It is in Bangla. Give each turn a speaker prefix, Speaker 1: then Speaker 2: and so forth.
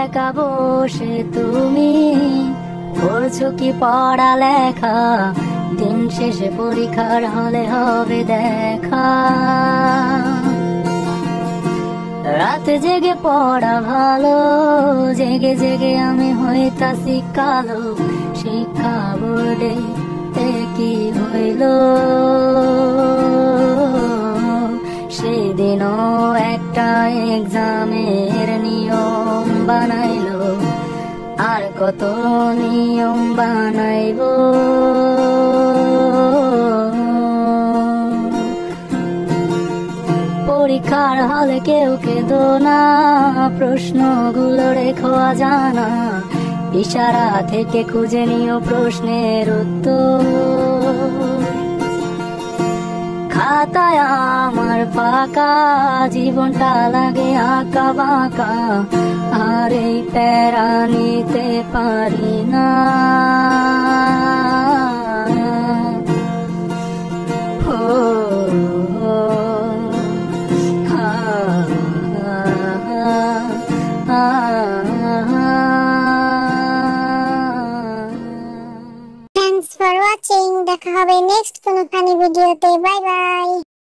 Speaker 1: একা বসে তুমি করছো কি পড়ালেখা, দিন শেষে পরীক্ষার হলে হবে দেখা। রাতে জেগে পড়া ভালো, জেগে জেগে আমি হইতাছি কালো। শিক্ষা বোর্ডে কি হইল, সেদিনও একটা এক্সামের নিয়ম বানাইলো, আর কত নিয়ম বানাইবো। পরীক্ষার হলে কেউ কেঁদো না, প্রশ্নগুলো রেখো জানা, ইশারা থেকে খুঁজে নিও প্রশ্নের উত্তর। খাতায় আমার ফাঁকা, জীবনটা লাগে আঁকা বাঁকা, আর এই প্যারা নিতে পারি না।
Speaker 2: Thanks for watching. দেখা হবে নেক্সট কোনো ফানি ভিডিওতে। Bye bye.